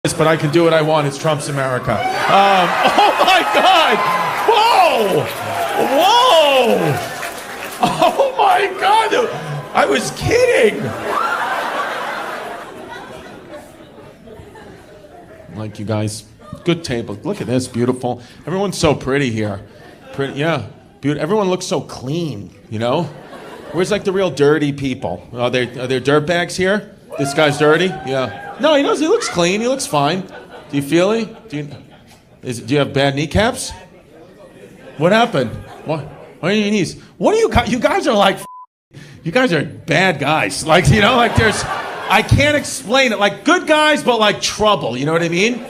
but I can do what I want. It's Trump's America. Oh my God! Whoa! Whoa! Oh my God! I was kidding. Like you guys, good table. Look at this, beautiful. Everyone's so pretty here. Pretty, yeah. Beautiful. Everyone looks so clean. You know. Where's like the real dirty people? Are there dirtbags here? This guy's dirty? Yeah. No, he knows. He looks clean. He looks fine. Do you feel it? Do you have bad kneecaps? What happened? What are your knees? What are you guys? You guys are like, you guys are bad guys. Like, you know, like there's, I can't explain it. Like good guys, but like trouble. You know what I mean?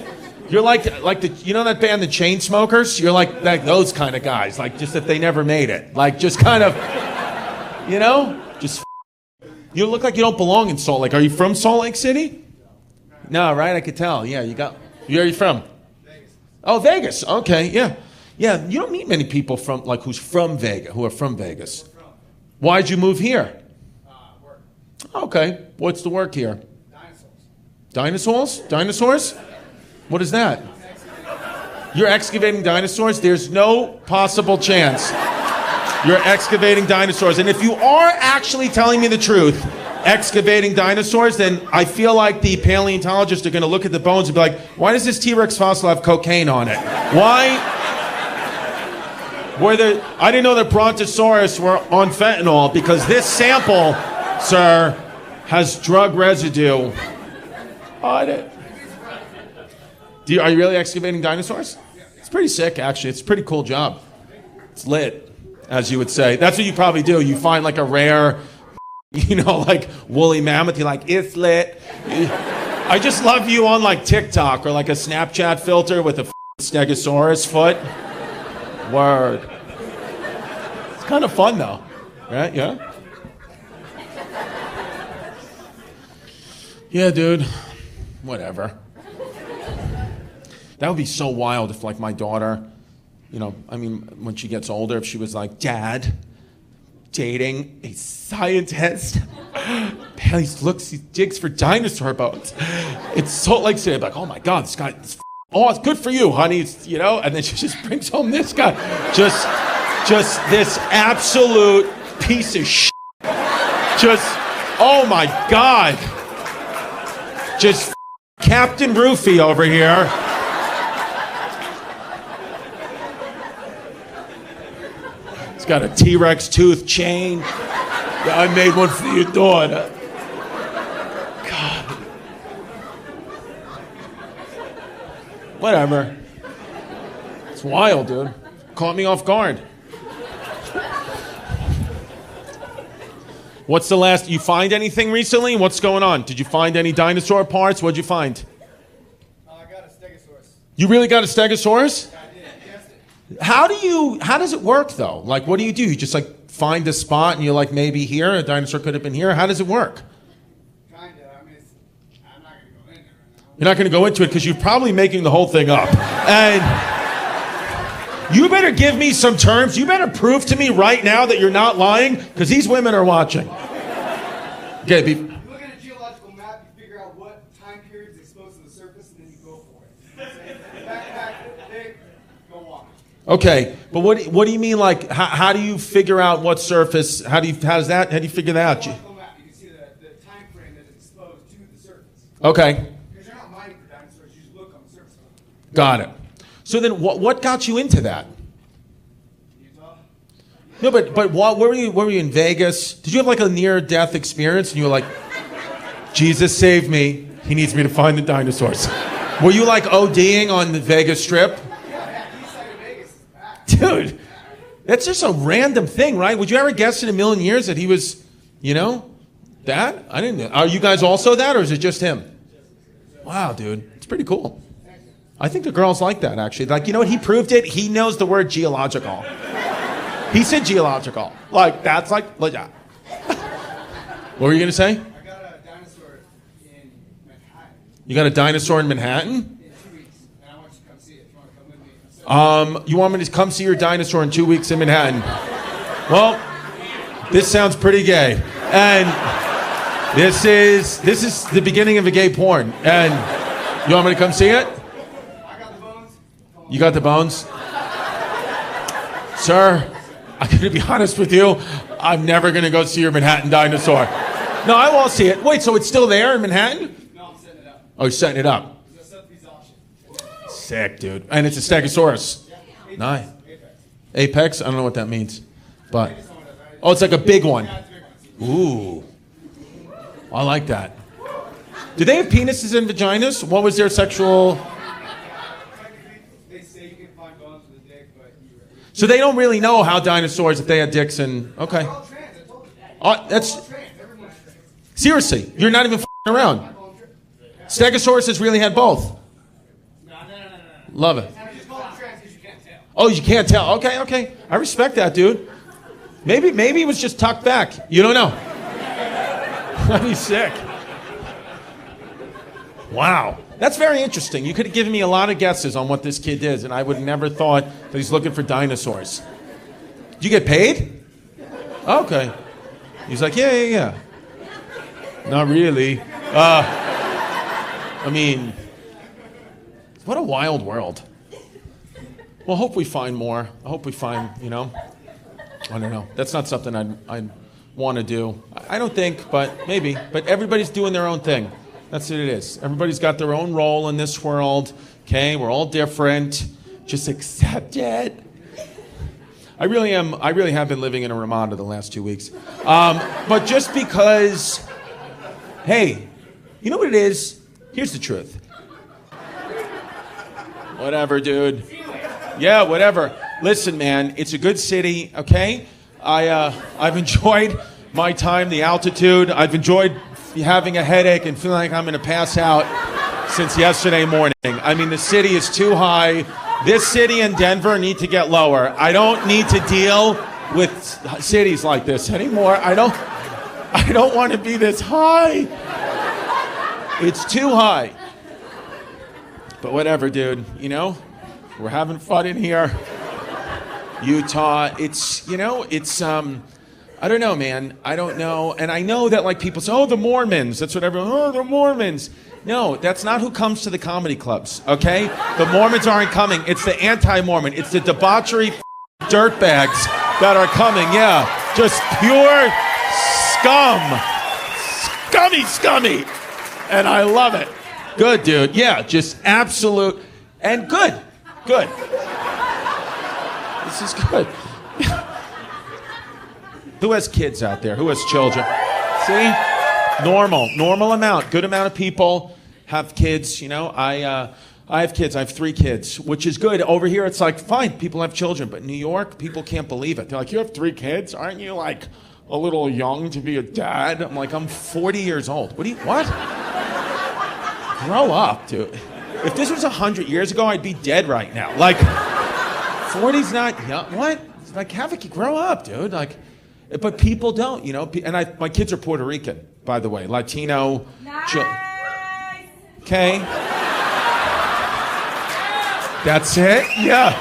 You're like the, you know that band, the Chainsmokers? You're like those kind of guys. Like just that they never made it. Like just kind of, you know, just. You look like you don't belong in Salt Lake. Are you from Salt Lake City? No, right? I could tell. Yeah, where are you from? Vegas. Oh, Vegas. Okay, yeah. Yeah, you don't meet many people from, like, who are from Vegas. Why'd you move here? Work. Okay. What's the work here? Dinosaurs. Dinosaurs? What is that? You're excavating dinosaurs? There's no possible chance. You're excavating dinosaurs. And if you are actually telling me the truth, excavating dinosaurs, then I feel like the paleontologists are going to look at the bones and be like, why does this T-Rex fossil have cocaine on it? Why? I didn't know that Brontosaurus were on fentanyl because this sample, sir, has drug residue on it. Are you really excavating dinosaurs? It's pretty sick, actually. It's a pretty cool job. It's lit, as you would say. That's what you probably do. You find like a rare, you know, like woolly mammoth. You're like, it's lit. I just love you on like TikTok or like a Snapchat filter with a stegosaurus foot. Word. It's kind of fun though, right? Yeah? Yeah, dude. Whatever. That would be so wild if like my daughter, you know, I mean, when she gets older, if she was like, Dad, dating a scientist, he digs for dinosaur bones. It's Salt Lake City. I'm like, oh my God, this guy, oh, it's good for you, honey. It's, you know, and then she just brings home this guy. Just this absolute piece of shit. Just, oh my God. Just Captain Roofy over here. Got a T-Rex tooth chain. I made one for your daughter. God. Whatever. It's wild, dude. Caught me off guard. What's the last? You find anything recently? What's going on? Did you find any dinosaur parts? What'd you find? I got a stegosaurus. You really got a stegosaurus? I did. How does it work though? Like, what do? You just like find a spot and you're like, maybe here, a dinosaur could have been here. How does it work? Kinda, I mean, I'm not gonna go in there right now. You're not gonna go into it because you're probably making the whole thing up. And you better give me some terms. You better prove to me right now that you're not lying because these women are watching. Okay, You look at a geological map, you figure out what time period is exposed to the surface, and then you go for it. Backpack, big, go walk. Okay, but what do you mean? Like, how do you figure out what surface? How do you figure that out? Map, you can see the time frame that is exposed to the surface. Okay. Because you're not mining for dinosaurs, you just look on the surface of them. Got it. So then, what got you into that? Utah? No, but what? Where were you in Vegas? Did you have like a near-death experience, and you were like, Jesus save me. He needs me to find the dinosaurs. Were you like ODing on the Vegas Strip? Dude, that's just a random thing, right? Would you ever guess in a million years that he was, you know, that? I didn't know. Are you guys also that, or is it just him? Wow, dude. It's pretty cool. I think the girls like that, actually. Like, you know what? He proved it. He knows the word geological. He said geological. Like, that's like, yeah. What were you going to say? I got a dinosaur in Manhattan. You got a dinosaur in Manhattan? In 2 weeks, and I want you to come see it. If you want to come with me. You want me to come see your dinosaur in 2 weeks in Manhattan? Well, this sounds pretty gay. And this is the beginning of a gay porn. And You want me to come see it? I got the bones. You got the bones? Sir, I'm going to be honest with you. I'm never going to go see your Manhattan dinosaur. No, I won't see it. Wait, so it's still there in Manhattan? No, I'm setting it up. Oh, you're setting it up. It's a Sotheby's auction. Sick, dude. And it's a Stegosaurus. Yeah. Nice. Apex? I don't know what that means. But, oh, it's like a big one. Ooh. I like that. Do they have penises and vaginas? What was their sexual... They say you can find bones with a dick, but So they don't really know how dinosaurs, if they had dicks and... Okay. they're all trans. I told you. Oh, that's... All trans. Everyone's trans. Seriously, you're not even f***ing around. Stegosaurus really had both. No. Love it. I just call them trans because you can't tell. Oh, you can't tell. Okay. I respect that, dude. Maybe it was just tucked back. You don't know. That'd be sick. Wow. That's very interesting. You could have given me a lot of guesses on what this kid is, and I would have never thought that he's looking for dinosaurs. Did you get paid? Okay. He's like, yeah. Not really. I mean, what a wild world. Well, I hope we find more. I hope we find, I don't know. That's not something I'd want to do. I don't think, but maybe. But everybody's doing their own thing. That's what it is. Everybody's got their own role in this world. Okay, we're all different. Just accept it. I really have been living in a Ramada the last 2 weeks. But just because, hey, you know what it is? Here's the truth. Whatever, dude. Yeah, whatever. Listen, man, it's a good city, okay? I've enjoyed my time, the altitude. I've enjoyed having a headache and feeling like I'm going to pass out since yesterday morning. I mean, the city is too high. This city and Denver need to get lower. I don't need to deal with cities like this anymore. I don't want to be this high. It's too high. But whatever, dude. We're having fun in here. Utah, I don't know, man. I don't know. And I know that, people say, oh, the Mormons. That's what everyone, the Mormons. No, that's not who comes to the comedy clubs, okay? The Mormons aren't coming. It's the anti-Mormon. It's the debauchery dirtbags that are coming, yeah. Just pure scum. Scummy. And I love it. Good, dude. Yeah, just absolute. And good. This is good. Who has kids out there? Who has children? See? Normal amount. Good amount of people have kids. I have kids. I have 3 kids, which is good. Over here, it's like, fine, people have children. But in New York, people can't believe it. They're like, you have 3 kids? Aren't you, a little young to be a dad? I'm like, I'm 40 years old. What? Grow up, dude. If this was 100 years ago, I'd be dead right now. 40's not young. What? Grow up, dude. But people don't, And my kids are Puerto Rican, by the way. Latino. Nice. Okay. That's it? Yeah.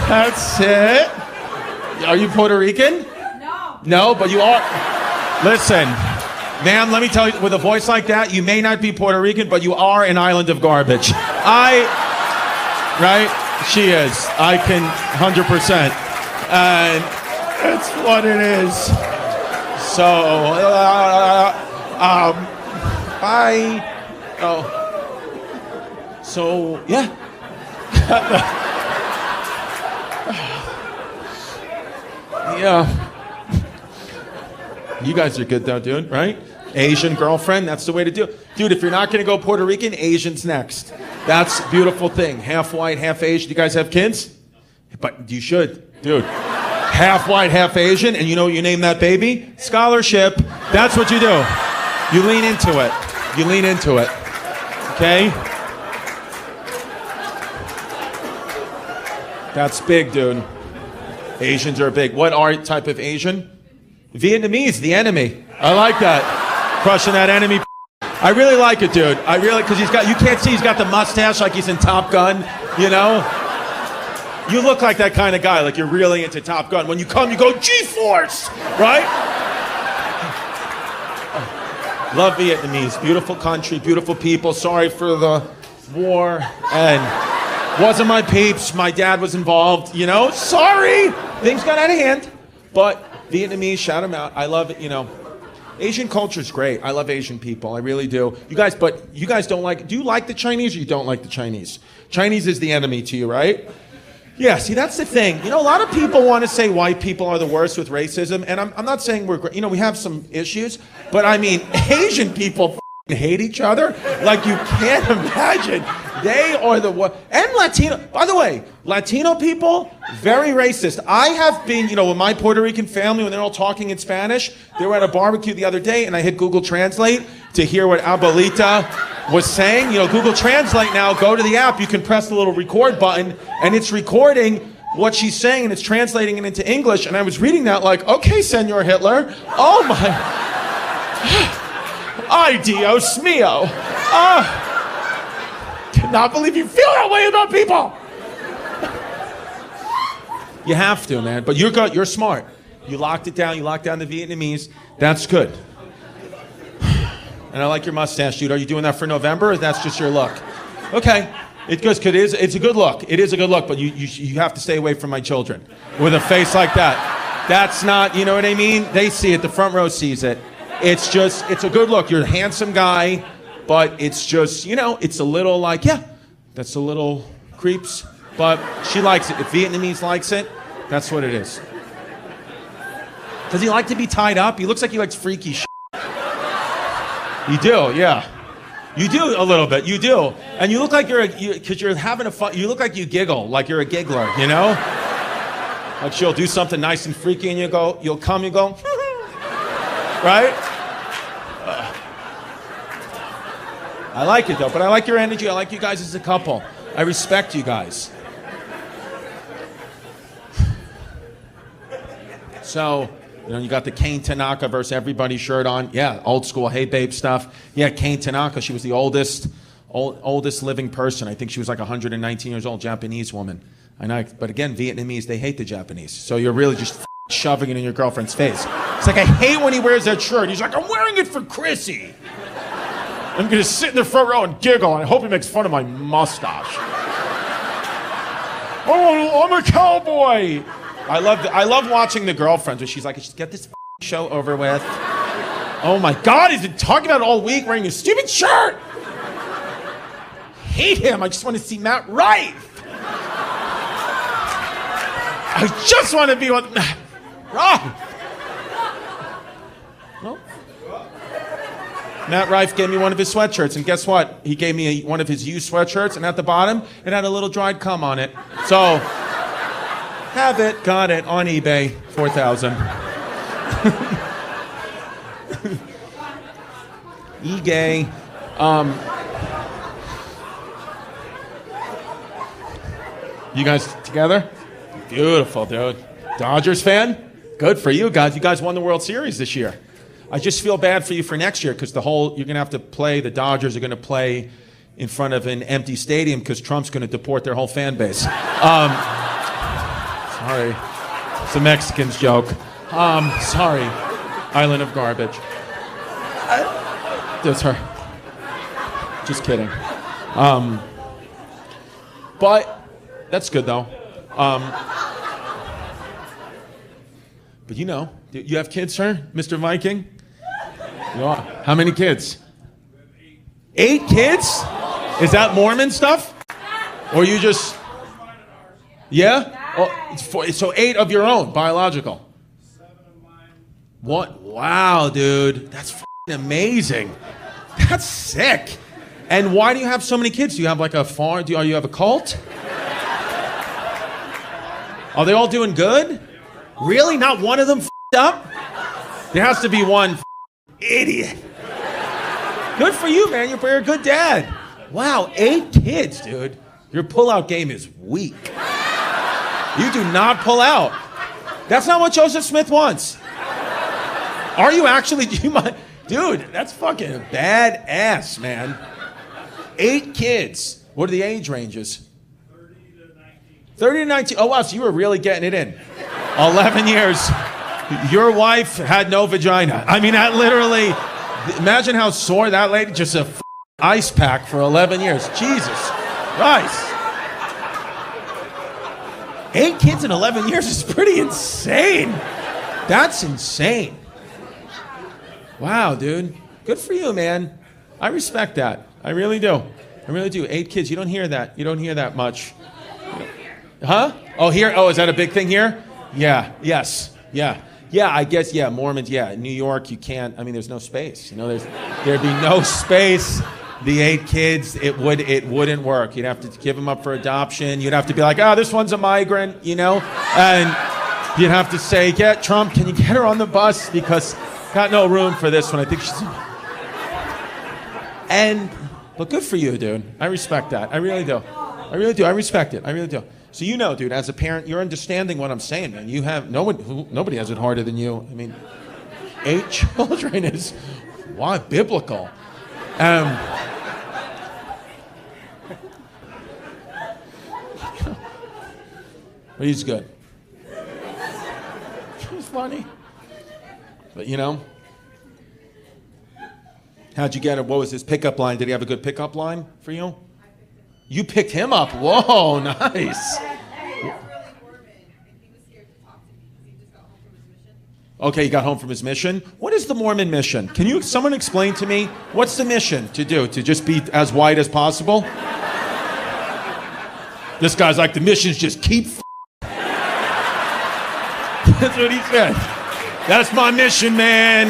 That's it. Are you Puerto Rican? No. No, but you are. Listen, ma'am, let me tell you, with a voice like that, you may not be Puerto Rican, but you are an island of garbage. Right? She is. I can 100%. And it's what it is. So, So, yeah. Yeah. You guys are good though, dude, right? Asian girlfriend, that's the way to do it. Dude, if you're not going to go Puerto Rican, Asian's next. That's a beautiful thing. Half white, half Asian. You guys have kids? But you should, dude. Half white, half Asian, and you know what you name that baby? Scholarship. That's what you do. You lean into it. Okay? That's big, dude. Asians are big. What type of Asian? Vietnamese, the enemy. I like that. Crushing that enemy. I really like it, dude. Because you can't see, he's got the mustache like he's in Top Gun, You look like that kind of guy, like you're really into Top Gun. When you come, you go, G-Force, right? Love Vietnamese. Beautiful country, beautiful people. Sorry for the war, and wasn't my peeps. My dad was involved, you know? Sorry! Things got out of hand. But Vietnamese, shout them out. I love it, you know. Asian culture's great. I love Asian people. I really do. You guys don't like, do you like the Chinese or you don't like the Chinese? Chinese is the enemy to you, right? Yeah, see, that's the thing. You know, a lot of people want to say white people are the worst with racism, and I'm not saying we're great. You know, we have some issues, but I mean, Asian people hate each other like you can't imagine. They are the worst. And Latino, by the way, Latino people, very racist. I have been, you know, with my Puerto Rican family, when they're all talking in Spanish, they were at a barbecue the other day, and I hit Google Translate to hear what Abuelita was saying. You know, Google Translate now, go to the app, you can press the little record button, and it's recording what she's saying, and it's translating it into English, and I was reading that like, okay, Senor Hitler, oh my... Ay, Dios mío. Cannot believe you feel that way about people. You have to, man. But you're good. You're smart. You locked it down. You locked down the Vietnamese. That's good. And I like your mustache, dude. Are you doing that for November, or that's just your look? Okay. It's good. It's a good look. It is a good look, but you have to stay away from my children with a face like that. That's not, you know what I mean? They see it. The front row sees it. It's a good look. You're a handsome guy, but it's just, you know, it's a little like, yeah, that's a little creeps, but she likes it. If Vietnamese likes it, that's what it is. Does he like to be tied up? He looks like he likes freaky shit. You do, yeah. You do a little bit, you do. And you look like because you're having a fun, you look like you giggle, like you're a giggler, you know? Like she'll do something nice and freaky and you'll come, you go, right? I like it though, but I like your energy. I like you guys as a couple. I respect you guys. So, you know, you got the Kane Tanaka versus everybody shirt on. Yeah, old school, hey babe stuff. Yeah, Kane Tanaka, she was the oldest living person. I think she was like 119 years old, Japanese woman. I know, but again, Vietnamese, they hate the Japanese. So you're really just shoving it in your girlfriend's face. It's like, I hate when he wears that shirt. He's like, I'm wearing it for Chrissy. I'm gonna sit in the front row and giggle, and I hope he makes fun of my mustache. Oh, I'm a cowboy. I love watching the girlfriends where she's like, just get this show over with. Oh my God, he's been talking about it all week wearing his stupid shirt. Hate him. I just want to see Matt Rife. I just want to be with Matt Rife. Well, Matt Rife gave me one of his sweatshirts, and guess what? He gave me one of his used sweatshirts, and at the bottom, it had a little dried cum on it. So, have it, got it, on eBay, $4,000. E-gay. You guys together? Beautiful, dude. Dodgers fan? Good for you guys. You guys won the World Series this year. I just feel bad for you for next year because you're going to have to play, the Dodgers are going to play in front of an empty stadium because Trump's going to deport their whole fan base. Sorry. It's a Mexican's joke. Sorry. Island of garbage. That's her. Just kidding. But that's good though. But you know, you have kids, sir, Mr. Viking? You know, how many kids? 8 kids? Is that Mormon stuff? Or you just... Yeah? Oh, so 8 of your own, biological. 7 of mine. What? Wow, dude. That's f***ing amazing. That's sick. And why do you have so many kids? Do you have like a farm? Do you have a cult? Are they all doing good? Really? Not one of them f***ed up? There has to be one idiot. Good for you, man. You're a good dad. Wow, 8 kids, dude. Your pullout game is weak. You do not pull out. That's not what Joseph Smith wants. Are you actually? Dude, that's fucking badass, man. 8 kids. What are the age ranges? 30 to 19. 30 to 19. Oh, wow, so you were really getting it in. 11 years. Your wife had no vagina. I mean, that literally, imagine how sore that lady, just a ice pack for 11 years. Jesus Christ. 8 kids in 11 years is pretty insane. That's insane. Wow, dude. Good for you, man. I respect that. I really do. I really do. 8 kids. You don't hear that. You don't hear that much. Huh? Oh, here? Oh, is that a big thing here? Yeah. Yes. Yeah. Yeah, I guess, yeah, Mormons, yeah. In New York, you can't, I mean, there's no space. You know, there'd be no space. The 8 kids, it wouldn't work. You'd have to give them up for adoption. You'd have to be like, oh, this one's a migrant, you know? And you'd have to say, yeah, Trump, can you get her on the bus? Because got no room for this one. I think she's... But good for you, dude. I respect that. I really do. I really do. I respect it. I really do. So you know, dude, as a parent, you're understanding what I'm saying, man. You have nobody has it harder than you. I mean, 8 children is biblical. But he's good. He's funny. But you know, how'd you get it? What was his pickup line? Did he have a good pickup line for you? You picked him up. Whoa, nice. Okay, he got home from his mission. What is the Mormon mission? Can someone explain to me? What's the mission to do? To just be as white as possible? This guy's like, the mission's just keep That's what he said. That's my mission, man.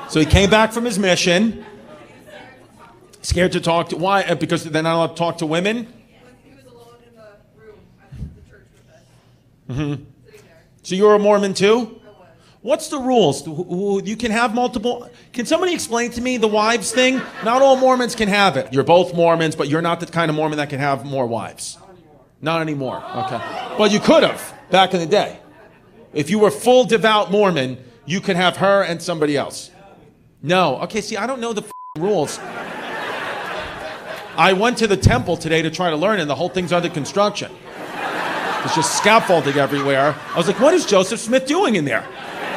So he came back from his mission. Scared to talk to... Why? Because they're not allowed to talk to women? He was alone in the room at the church with us. Mm-hmm. Sitting there. So you're a Mormon too? I was. What's the rules? You can have multiple... Can somebody explain to me the wives thing? Not all Mormons can have it. You're both Mormons, but you're not the kind of Mormon that can have more wives. Not anymore. Okay. But you could have back in the day. If you were full devout Mormon, you could have her and somebody else. No. Okay, see, I don't know the rules. I went to the temple today to try to learn, and the whole thing's under construction. There's just scaffolding everywhere. I was like, what is Joseph Smith doing in there?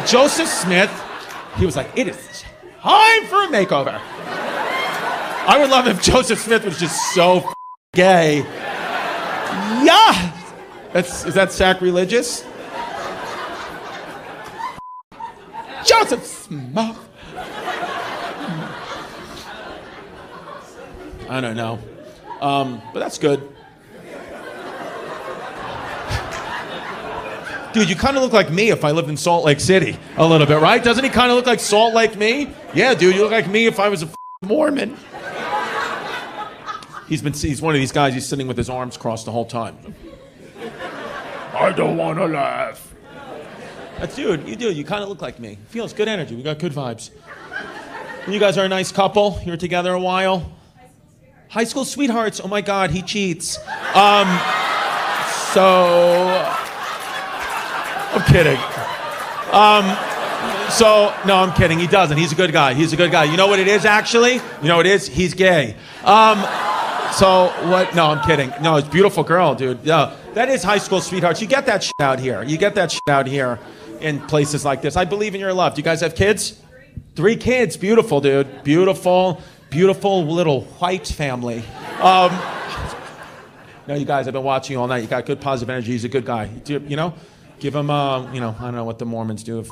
Joseph Smith, he was like, it is time for a makeover. I would love if Joseph Smith was just so gay. Yeah! Is that sacrilegious? Joseph Smith. I don't know. But that's good. Dude, you kind of look like me if I lived in Salt Lake City a little bit, right? Doesn't he kind of look like Salt Lake me? Yeah, dude, you look like me if I was a Mormon. He's one of these guys, he's sitting with his arms crossed the whole time. I don't want to laugh. That's dude, you kind of look like me. Feels good energy, we got good vibes. And you guys are a nice couple. You were together a while. High school sweethearts. Oh my God, he cheats. I'm kidding. No, I'm kidding. He doesn't. He's a good guy. He's a good guy. You know what it is, actually? You know what it is? He's gay. What? No, I'm kidding. No, it's a beautiful girl, dude. Yeah, that is high school sweethearts. You get that shit out here. You get that shit out here in places like this. I believe in your love. Do you guys have kids? 3 kids. Beautiful, dude. Beautiful little white family. No, you guys, I've been watching you all night. You got good positive energy. He's a good guy. You know, give him, I don't know what the Mormons do.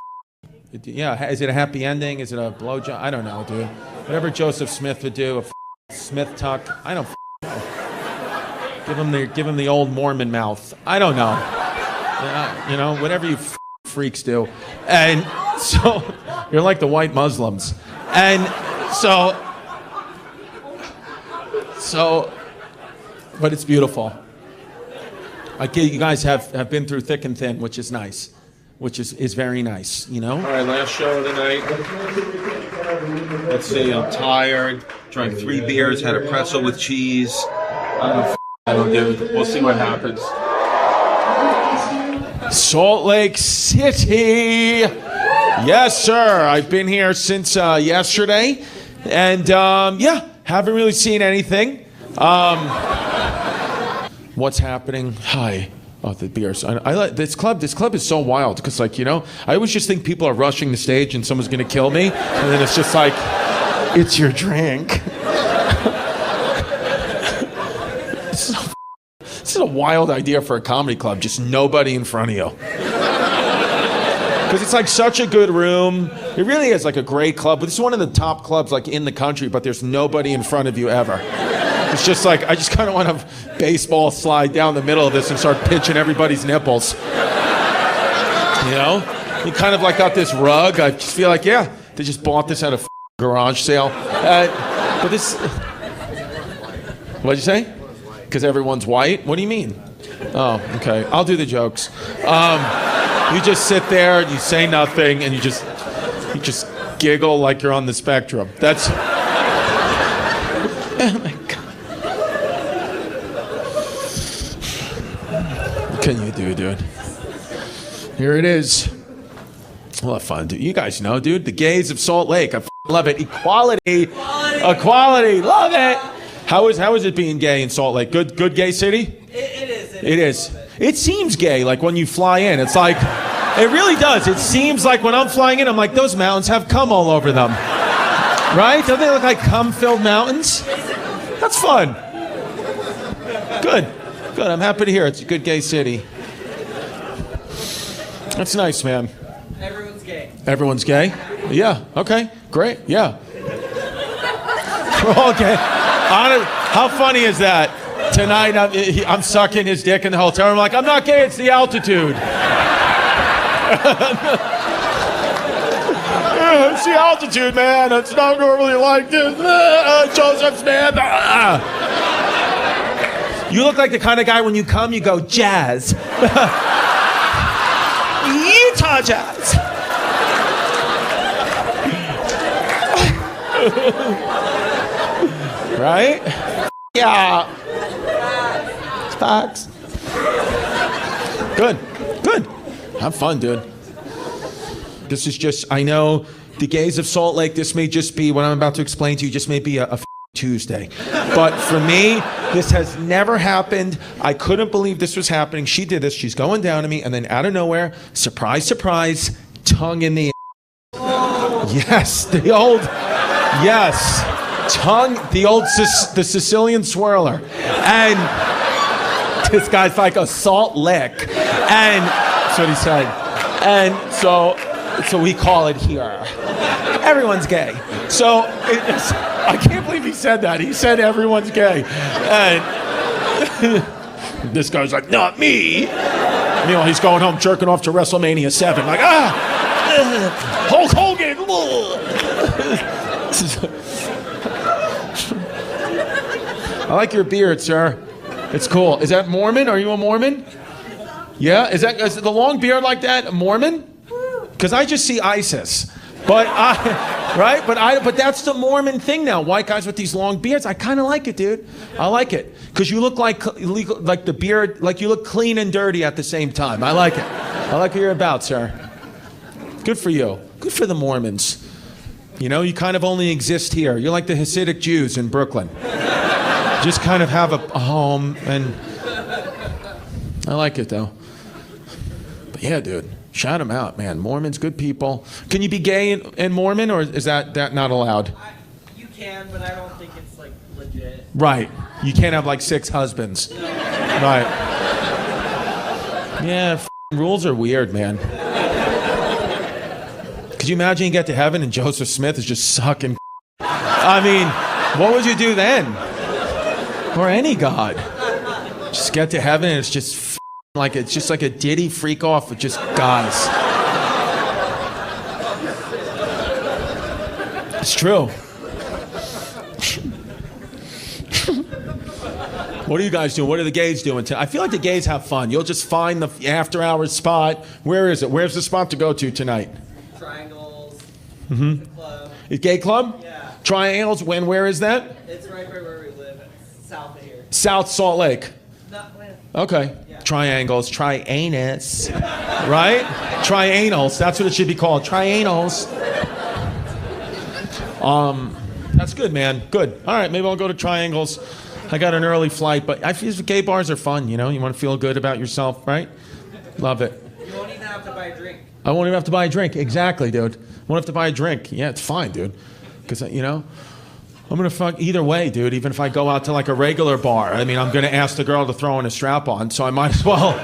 Yeah, is it a happy ending? Is it a blowjob? I don't know, dude. Whatever Joseph Smith would do, a Smith tuck. I don't know. Give him the old Mormon mouth. I don't know. Whatever you freaks do. And so, you're like the white Muslims. And so, but it's beautiful. You guys have been through thick and thin, which is nice. Which is very nice, you know? All right, last show of the night. Let's see, I'm tired. Drank 3 beers, had a pretzel with cheese. I don't do. We'll see what happens. Salt Lake City. Yes, sir. I've been here since yesterday. And, haven't really seen anything. What's happening? Hi. Oh, the beers. I like this club. This club is so wild because, like, I always just think people are rushing the stage and someone's gonna kill me, and then it's just like, it's your drink. This is a wild idea for a comedy club. Just nobody in front of you. Because it's like such a good room. It really is like a great club. But it's one of the top clubs like in the country, but there's nobody in front of you ever. It's just like, I just kind of want to baseball slide down the middle of this and start pinching everybody's nipples. You kind of like got this rug. I just feel like, yeah, they just bought this at a garage sale. But this, what'd you say? Because everyone's white? What do you mean? Oh, okay. I'll do the jokes. You just sit there, you say nothing, and you just giggle like you're on the spectrum. That's... Oh my God. What can you do, dude? Here it is. We'll have fun, dude. You guys know, dude. The gays of Salt Lake. I love it. Equality. Equality. Love it. How is it being gay in Salt Lake? Good gay city? It is. It seems gay, like when you fly in. It's like, it really does. It seems like when I'm flying in, I'm like, those mountains have cum all over them. Right? Don't they look like cum-filled mountains? That's fun. Good. I'm happy to hear it. It's a good gay city. That's nice, man. Everyone's gay. Everyone's gay? Yeah. Okay. Great. Yeah. We're all gay. How funny is that? Tonight, I'm sucking his dick in the hotel. I'm like, I'm not gay, it's the altitude. It's the altitude, man. It's not normally like this. Joseph Smith. You look like the kind of guy when you come, you go, jazz. Utah jazz. Right? Yeah. Facts. Good. Have fun, dude. This is just, I know the gays of Salt Lake, this may just be, what I'm about to explain to you, just may be a Tuesday. But for me, this has never happened. I couldn't believe this was happening. She did this. She's going down to me, and then out of nowhere, surprise, surprise, tongue in the Yes, the old, yes. Tongue, the Sicilian swirler. And this guy's like a salt lick. And that's what he said. And so we call it here. Everyone's gay. So I can't believe he said that. He said everyone's gay. And this guy's like, not me. Meanwhile, he's going home jerking off to WrestleMania 7. Like, Hulk Hogan. I like your beard, sir. It's cool. Is that Mormon? Are you a Mormon? Yeah? Is the long beard like that a Mormon? Because I just see ISIS. But But that's the Mormon thing now. White guys with these long beards. I kind of like it, dude. I like it. Because you look like the beard, like you look clean and dirty at the same time. I like it. I like what you're about, sir. Good for you. Good for the Mormons. You kind of only exist here. You're like the Hasidic Jews in Brooklyn. Just kind of have a home, and I like it, though. But yeah, dude, shout them out, man. Mormons, good people. Can you be gay and Mormon, or is that not allowed? You can, but I don't think it's, like, legit. Right. You can't have, like, 6 husbands. No. Right. Yeah, rules are weird, man. Could you imagine you get to heaven and Joseph Smith is just sucking? I mean, what would you do then? Or any god. Just get to heaven and it's just it's just like a Diddy freak off with just guys. It's true. What are you guys doing? What are the gays doing? I feel like the gays have fun. You'll just find the after hours spot. Where is it? Where's the spot to go to tonight? Triangles. Mm-hmm. Club. A gay club? Yeah. Triangles. Where is that? It's right by where we live. It's south of here. South Salt Lake. Not when. Okay. Yeah. Triangles. Trianus. Right? Trianals. That's what it should be called. Trianals. That's good, man. Good. All right. Maybe I'll go to Triangles. I got an early flight, but I feel gay bars are fun, you know? You want to feel good about yourself, right? Love it. You won't even have to buy a drink. I won't even have to buy a drink. Exactly, dude. Won't have to buy a drink. Yeah, it's fine, dude. Because, you know, I'm going to fuck either way, dude. Even if I go out to like a regular bar. I mean, I'm going to ask the girl to throw in a strap on, so I might as well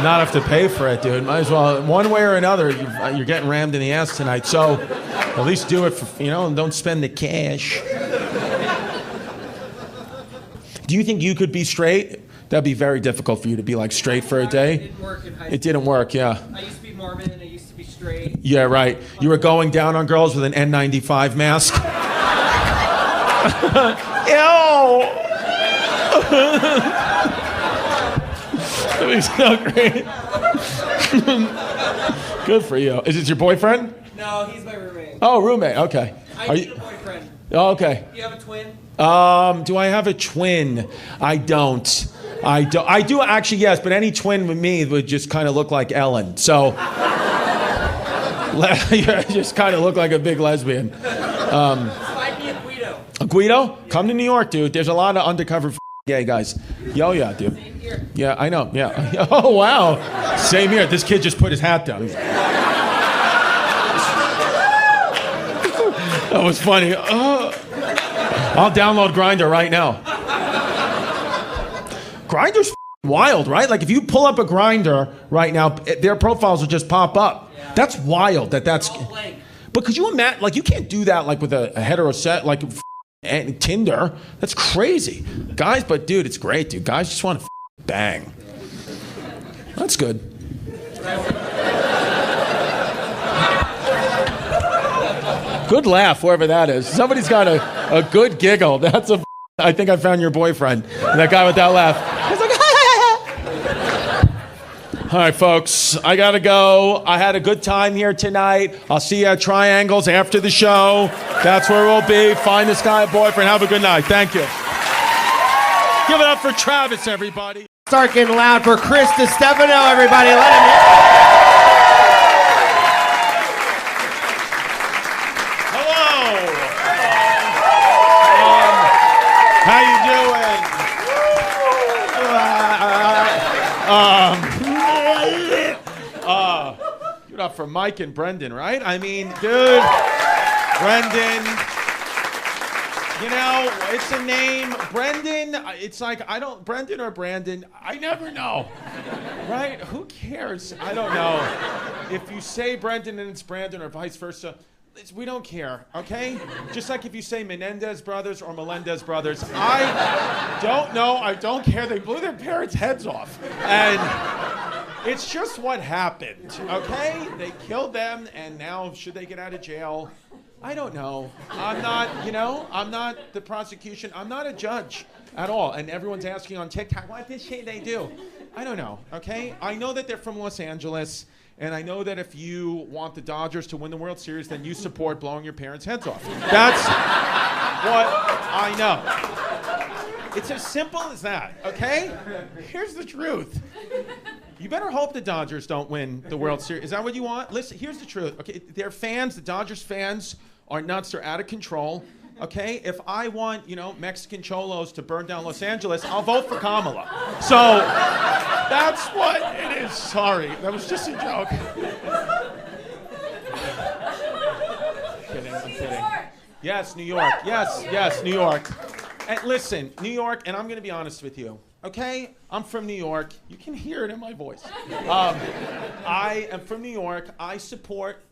not have to pay for it, dude. Might as well, one way or another, you're getting rammed in the ass tonight. So at least do it, for, you know, and don't spend the cash. Do you think you could be straight? That'd be very difficult for you to be like straight for a day. It didn't work in high school. It didn't work, yeah. I used to be Mormon and I used to be straight. Yeah, right. You were going down on girls with an N95 mask. Ew! That was so great. Good for you. Is it your boyfriend? No, he's my roommate. Oh, roommate. Okay. I need a boyfriend. Oh, okay. Do you have a twin? Do I have a twin? I don't. I do actually, yes, but any twin with me would just kind of look like Ellen. So, just kind of look like a big lesbian. Find me a Guido. A Guido? Come to New York, dude. There's a lot of undercover gay guys. Yo, yeah, dude. Same here. Yeah, I know. Yeah. Oh, wow. Same here. This kid just put his hat down. That was funny. I'll download Grindr right now. Grindr's wild, right? Like if you pull up a Grindr right now, their profiles will just pop up. Yeah. That's wild. That's. All blank. But could you imagine? Like you can't do that like with a hetero set like and Tinder. That's crazy, guys. But dude, it's great, dude. Guys just want to bang. That's good. Good laugh, wherever that is. Somebody's got a good giggle. That's a. I think I found your boyfriend. That guy with that laugh. He's like, all right, folks, I gotta go. I had a good time here tonight. I'll see you at Triangles after the show. That's where we'll be. Find this guy a boyfriend. Have a good night. Thank you. Give it up for Travis, everybody. Start getting loud for Chris Distefano, everybody. Let him hear. How you doing? Give it up for Mike and Brendan, right? I mean, dude, Brendan. You know, it's a name. Brendan, it's like, Brendan or Brandon, I never know. Right? Who cares? I don't know. If you say Brendan and it's Brandon or vice versa, we don't care, okay? Just like if you say Menendez brothers or Melendez brothers, I don't know, I don't care. They blew their parents' heads off. And it's just what happened, okay? They killed them, and now should they get out of jail? I don't know. I'm not, I'm not the prosecution. I'm not a judge at all. And everyone's asking on TikTok, what did they do? I don't know, okay? I know that they're from Los Angeles. And I know that if you want the Dodgers to win the World Series, then you support blowing your parents' heads off. That's what I know. It's as simple as that, okay? Here's the truth. You better hope the Dodgers don't win the World Series. Is that what you want? Listen, here's the truth, okay? Their fans, the Dodgers fans, are nuts. They're out of control. Okay, if I want, Mexican cholos to burn down Los Angeles, I'll vote for Kamala. So that's what it is. Sorry, that was just a joke. I'm kidding. Yes, New York. Yes, New York. And listen, New York, and I'm going to be honest with you. Okay, I'm from New York. You can hear it in my voice. I am from New York. I support.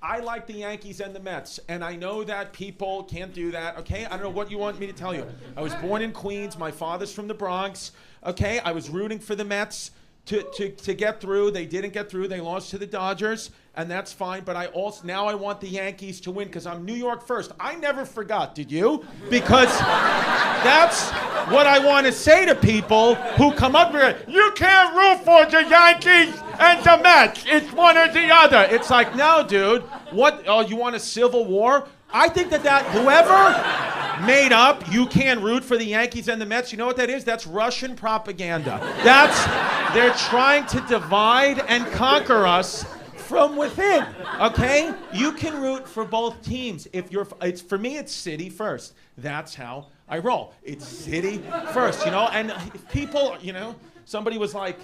I like the Yankees and the Mets, and I know that people can't do that, okay? I don't know what you want me to tell you. I was born in Queens. My father's from the Bronx, okay? I was rooting for the Mets to get through. They didn't get through. They lost to the Dodgers, and that's fine. But now I want the Yankees to win because I'm New York first. I never forgot, did you? Because that's what I want to say to people who come up here. You can't root for the Yankees and the Mets. It's one or the other. It's like, no, dude. What? Oh, you want a civil war? I think that whoever made up you can't root for the Yankees and the Mets, you know what that is? That's Russian propaganda. They're trying to divide and conquer us from within, okay? You can root for both teams. For me, it's city first. That's how I roll. It's city first, And if people, somebody was like,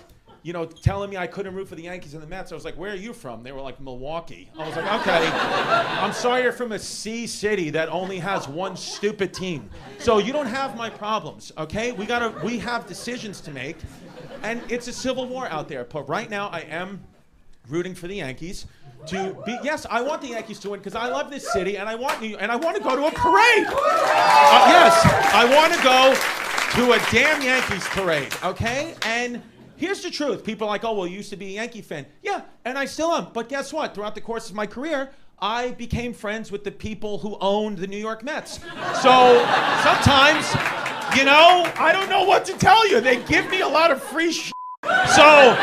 telling me I couldn't root for the Yankees and the Mets. I was like, where are you from? They were like, Milwaukee. I was like, okay. I'm sorry you're from a C city that only has one stupid team. So you don't have my problems, okay? We have decisions to make, and it's a civil war out there. But right now, I am rooting for the Yankees to be. Yes, I want the Yankees to win because I love this city, and I want to go to a parade. Yes, I want to go to a damn Yankees parade, okay? And here's the truth. People are like, oh, well, you used to be a Yankee fan. Yeah, and I still am. But guess what? Throughout the course of my career, I became friends with the people who owned the New York Mets. So sometimes, I don't know what to tell you. They give me a lot of free shit. So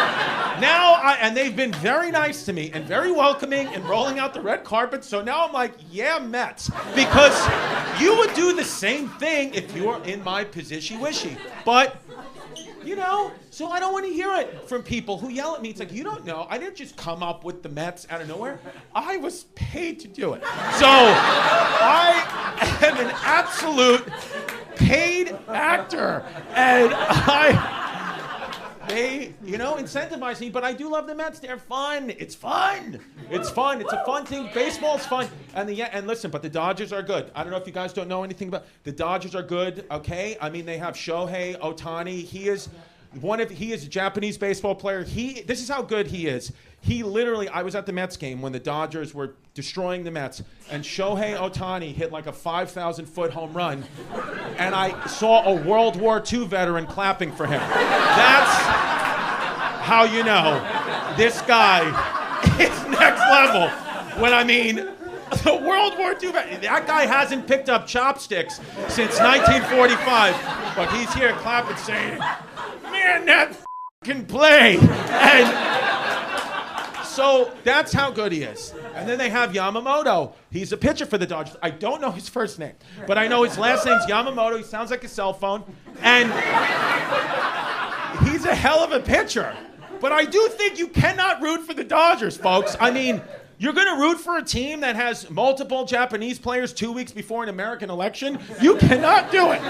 now, and they've been very nice to me and very welcoming and rolling out the red carpet. So now I'm like, yeah, Mets. Because you would do the same thing if you were in my position-wishy. But so I don't want to hear it from people who yell at me. It's like, you don't know. I didn't just come up with the Mets out of nowhere. I was paid to do it. So I am an absolute paid actor. And they, incentivize me, but I do love the Mets. They're fun. It's fun. It's fun. It's a fun thing. Baseball's fun. And listen, but the Dodgers are good. I don't know if you guys don't know anything about the Dodgers are good, okay? I mean, they have Shohei Ohtani. He is a Japanese baseball player. This is how good he is. He literally, I was at the Mets game when the Dodgers were destroying the Mets, and Shohei Ohtani hit like a 5,000-foot home run, and I saw a World War II veteran clapping for him. That's how you know this guy is next level. The World War II veteran, that guy hasn't picked up chopsticks since 1945, but he's here clapping saying, man, that can play. And so that's how good he is. And then they have Yamamoto. He's a pitcher for the Dodgers. I don't know his first name, but I know his last name's Yamamoto. He sounds like a cell phone. And he's a hell of a pitcher. But I do think you cannot root for the Dodgers, folks. I mean, you're going to root for a team that has multiple Japanese players 2 weeks before an American election? You cannot do it.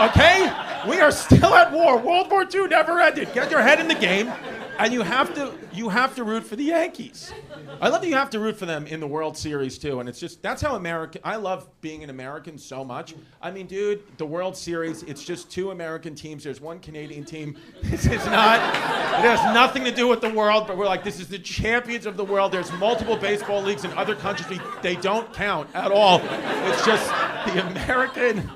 Okay? We are still at war. World War II never ended. Get your head in the game. And you have to root for the Yankees. I love that you have to root for them in the World Series too. And it's just, that's how I love being an American so much. I mean, dude, the World Series, it's just two American teams. There's one Canadian team. It has nothing to do with the world, but we're like, this is the champions of the world. There's multiple baseball leagues in other countries. They don't count at all. It's just the American.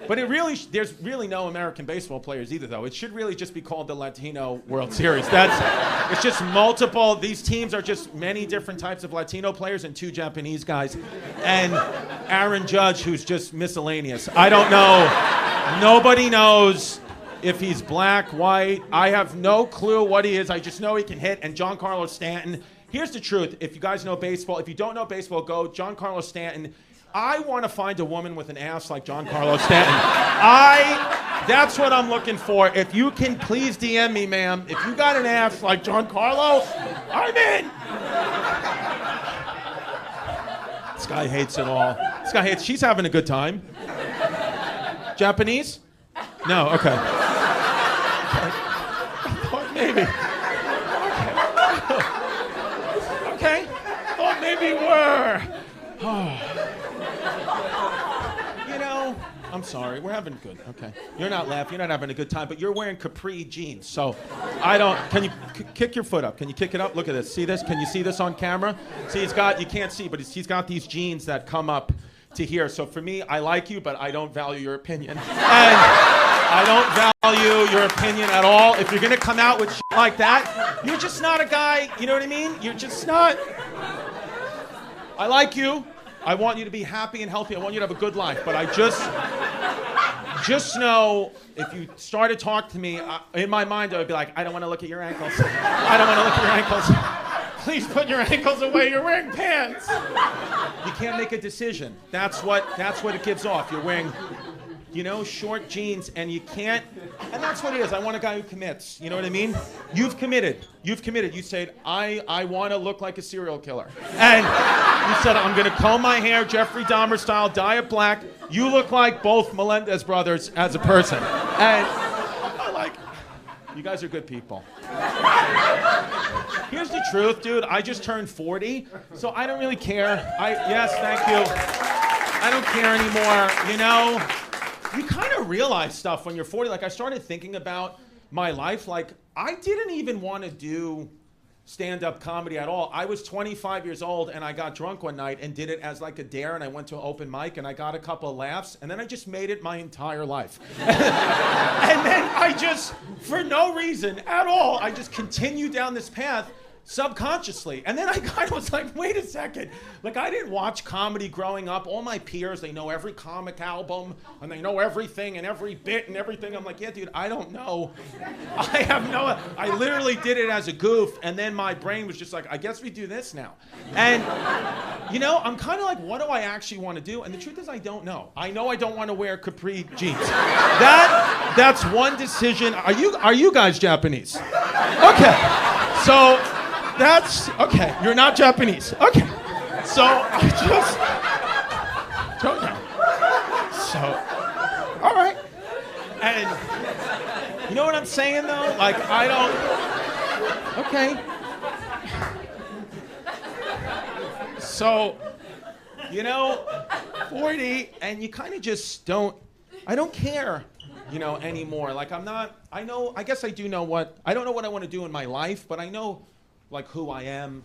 But there's really no American baseball players either, though. It should really just be called the Latino World Series. It's just multiple. These teams are just many different types of Latino players and two Japanese guys. And Aaron Judge, who's just miscellaneous. I don't know. Nobody knows if he's black, white. I have no clue what he is. I just know he can hit. And Giancarlo Stanton. Here's the truth. If you guys know baseball, if you don't know baseball, go Giancarlo Stanton. I want to find a woman with an ass like Giancarlo Stanton. That's what I'm looking for. If you can please DM me, ma'am. If you got an ass like Giancarlo, I'm in. This guy hates it all. She's having a good time. Japanese? No, okay. Thought maybe. Okay. Thought maybe were. I'm sorry. We're having good. Okay. You're not laughing. You're not having a good time, but you're wearing capri jeans. So can you kick your foot up? Can you kick it up? Look at this. See this? Can you see this on camera? See, you can't see, but he's got these jeans that come up to here. So for me, I like you, but I don't value your opinion. And I don't value your opinion at all. If you're going to come out with shit like that, you're just not a guy, you know what I mean? You're just not. I like you. I want you to be happy and healthy. I want you to have a good life. But I just know if you start to talk to me, in my mind, I would be like, I don't want to look at your ankles. I don't want to look at your ankles. Please put your ankles away. You're wearing pants. You can't make a decision. That's what it gives off. You're wearing, short jeans, and you can't And that's what it is. I want a guy who commits. You know what I mean? You've committed. You've committed. You said, I want to look like a serial killer. And you said, I'm going to comb my hair Jeffrey Dahmer style, dye it black. You look like both Melendez brothers as a person. And I'm like, you guys are good people. Here's the truth, dude. I just turned 40, so I don't really care. Yes, thank you. I don't care anymore, you know? You kind of realize stuff when you're 40. Like, I started thinking about my life. Like, I didn't even want to do stand-up comedy at all. I was 25 years old, and I got drunk one night and did it as like a dare, and I went to an open mic, and I got a couple of laughs, and then I just made it my entire life. And then I just, for no reason at all, I just continued down this path subconsciously. And then I kind of was like, wait a second. Like, I didn't watch comedy growing up. All my peers, they know every comic album, and they know everything and every bit and everything. I'm like, yeah, dude, I don't know. I literally did it as a goof, and then my brain was just like, I guess we do this now. And, you know, I'm kind of like, what do I actually want to do? And the truth is, I don't know. I know I don't want to wear capri jeans. That's one decision. Are you guys Japanese? Okay. So, that's, okay, you're not Japanese. Okay, so I just don't know. So, all right. And you know what I'm saying, though? Like, I don't, okay. So, you know, 40, and you kind of just don't, I don't care, you know, anymore. Like, I guess I do know I don't know what I want to do in my life, but I know, like, who I am.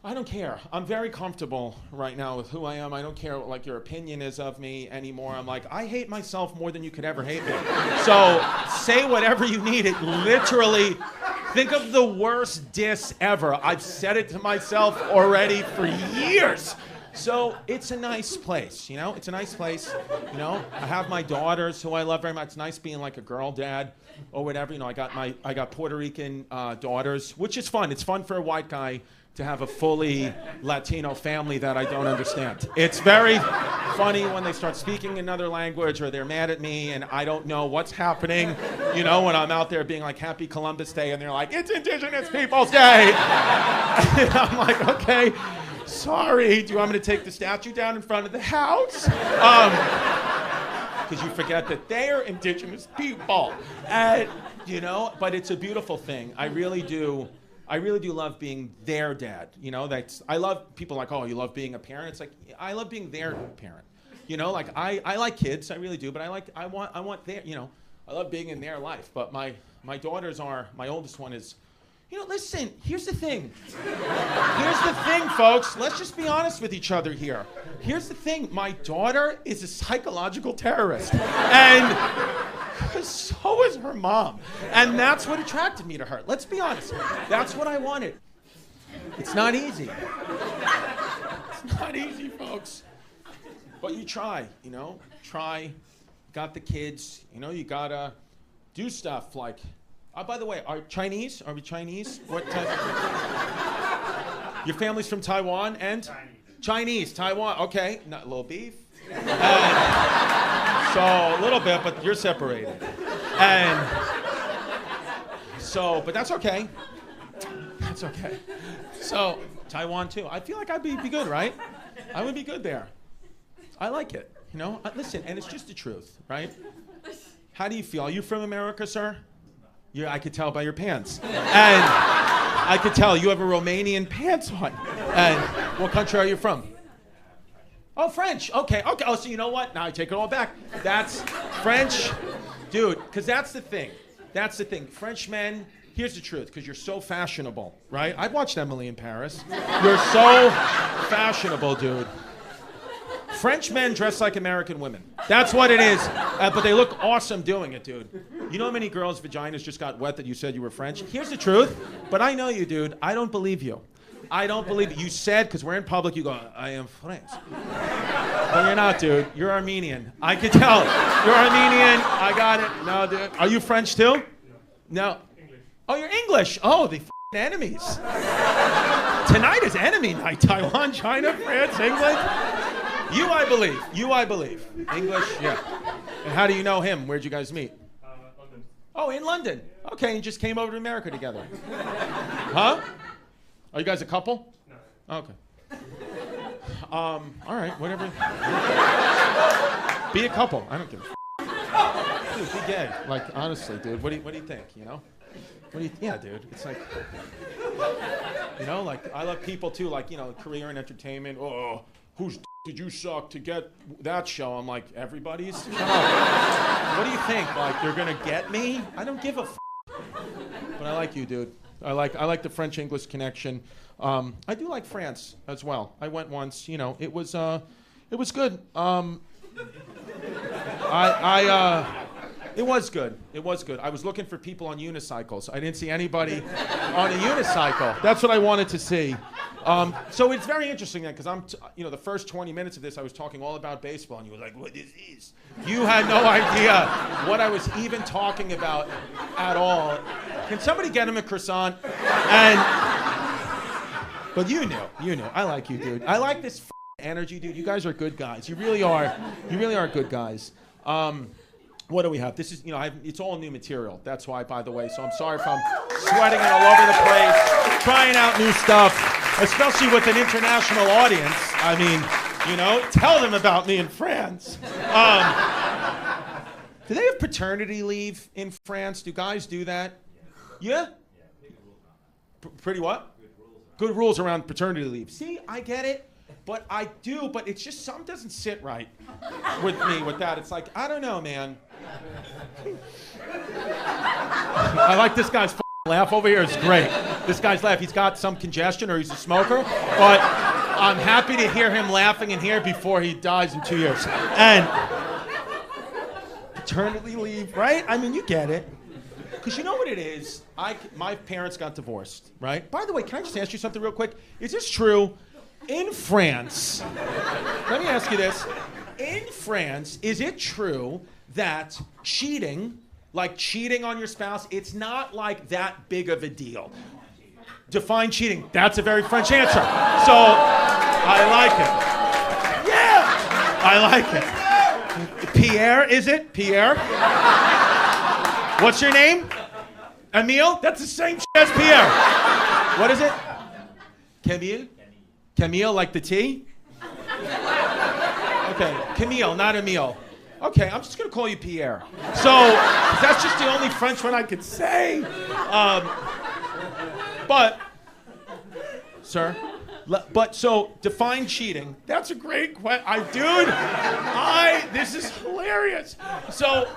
I don't care. I'm very comfortable right now with who I am. I don't care what, like, your opinion is of me anymore. I'm like, I hate myself more than you could ever hate me. So say whatever you need. It literally, think of the worst diss ever. I've said it to myself already for years. So it's a nice place, you know? It's a nice place, you know? I have my daughters who I love very much. It's nice being like a girl dad or whatever. You know, I got Puerto Rican daughters, which is fun. It's fun for a white guy to have a fully Latino family that I don't understand. It's very funny when they start speaking another language or they're mad at me and I don't know what's happening, you know, when I'm out there being like, Happy Columbus Day, and they're like, it's Indigenous Peoples Day. And I'm like, okay. Sorry, do you want me to take the statue down in front of the house? Because you forget that they're indigenous people. And, you know, but it's a beautiful thing. I really do love being their dad. You know, I love people like, oh, you love being a parent. It's like, I love being their parent. You know, like, I like kids, I really do, but I want their, you know, I love being in their life. But my daughters my oldest one is, you know, listen, here's the thing. Here's the thing, folks. Let's just be honest with each other here. Here's the thing. My daughter is a psychological terrorist. And so is her mom. And that's what attracted me to her. Let's be honest. That's what I wanted. It's not easy. It's not easy, folks. But you try, you know. Try. Got the kids. You know, you gotta do stuff like... by the way, are we Chinese? What type? Your family's from Taiwan and? Chinese, Taiwan, okay. Not a little beef. So a little bit, but you're separated. And so, but that's okay. That's okay. So, Taiwan too. I feel like I'd be good, right? I would be good there. I like it, you know? Listen, and it's just the truth, right? How do you feel? Are you from America, sir? I could tell by your pants. And I could tell you have a Romanian pants on. And what country are you from? Oh, French. Okay. Oh, so you know what? Now I take it all back. That's French. Dude, because that's the thing. French men, here's the truth, because you're so fashionable, right? I've watched Emily in Paris. You're so fashionable, dude. French men dress like American women. That's what it is. But they look awesome doing it, dude. You know how many girls' vaginas just got wet that you said you were French? Here's the truth. But I know you, dude. I don't believe you. I don't believe it. You said, because we're in public, you go, I am French. But you're not, dude. You're Armenian. I could tell. You're Armenian. I got it. No, dude. Are you French too? No. English. Oh, you're English. Oh, the enemies. Tonight is enemy night. Taiwan, China, France, England. You, I believe. English, yeah. And how do you know him? Where'd you guys meet? On Oh, in London. Okay, and just came over to America together. Huh? Are you guys a couple? No. Okay. All right, whatever. Be a couple. I don't give a Dude, be gay. Like, honestly, dude, what do you think, you know? Yeah, dude, it's like, you know, like, I love people too, like, you know, career and entertainment. Oh, whose did you suck to get that show? I'm like, everybody's? Shut up. What do you think? Like, you're gonna get me? I don't give a But I like you, dude. I like the French-English connection. I do like France as well. I went once, you know, it was good. It was good. It was good. I was looking for people on unicycles. I didn't see anybody on a unicycle. That's what I wanted to see. So it's very interesting then, because the first 20 minutes of this, I was talking all about baseball, and you were like, "What is this?" You had no idea what I was even talking about at all. Can somebody get him a croissant? But you knew. I like you, dude. I like this energy, dude. You guys are good guys. You really are. You really are good guys. What do we have? This is, it's all new material. That's why, by the way. So I'm sorry if I'm sweating it all over the place, trying out new stuff, especially with an international audience. I mean, tell them about me in France. Do they have paternity leave in France? Do guys do that? Yeah? Pretty what? Good rules around paternity leave. See, I get it. But I do, but it's just something doesn't sit right with me with that. It's like, I don't know, man. I like this guy's laugh over here. It's great. This guy's laugh. He's got some congestion or he's a smoker, but I'm happy to hear him laughing in here before he dies in 2 years. And paternity leave, right? I mean, you get it. Because you know what it is? My parents got divorced, right? By the way, can I just ask you something real quick? Is this true? In France, let me ask you this. In France, is it true that cheating, like cheating on your spouse, it's not like that big of a deal? Define cheating. That's a very French answer. So, I like it. Yeah! I like it. Pierre, is it? Pierre? What's your name? Emile? That's the same as Pierre. What is it? Camille? Camille, like the tea? Okay, Camille, not Emile. Okay, I'm just gonna call you Pierre. So, that's just the only French one I could say. Sir, so define cheating. That's a great question. This is hilarious. So,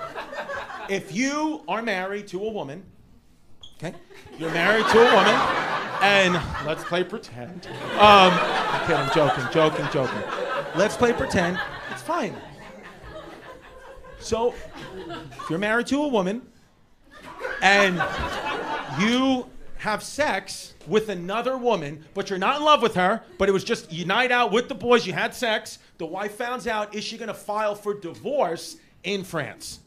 if you are married to a woman, okay? You're married to a woman, and let's play pretend. I'm kidding, joking. Let's play pretend. It's fine. So, if you're married to a woman, and you have sex with another woman, but you're not in love with her, but it was just you night out with the boys, you had sex, the wife finds out, is she gonna file for divorce in France?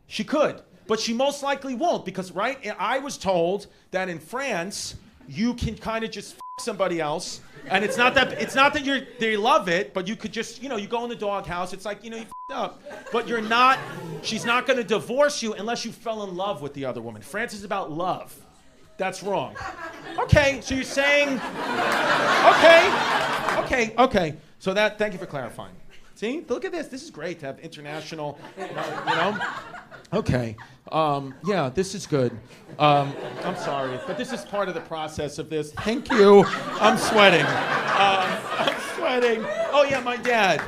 She could. But she most likely won't because, right, I was told that in France, you can kind of just somebody else. And it's not that they love it, but you could just, you go in the doghouse. It's like, you up. But she's not going to divorce you unless you fell in love with the other woman. France is about love. That's wrong. Okay, so you're saying, okay. So thank you for clarifying. See, look at this. This is great to have international, Okay. Yeah, this is good. I'm sorry, but this is part of the process of this. Thank you. I'm sweating. Oh, yeah, my dad.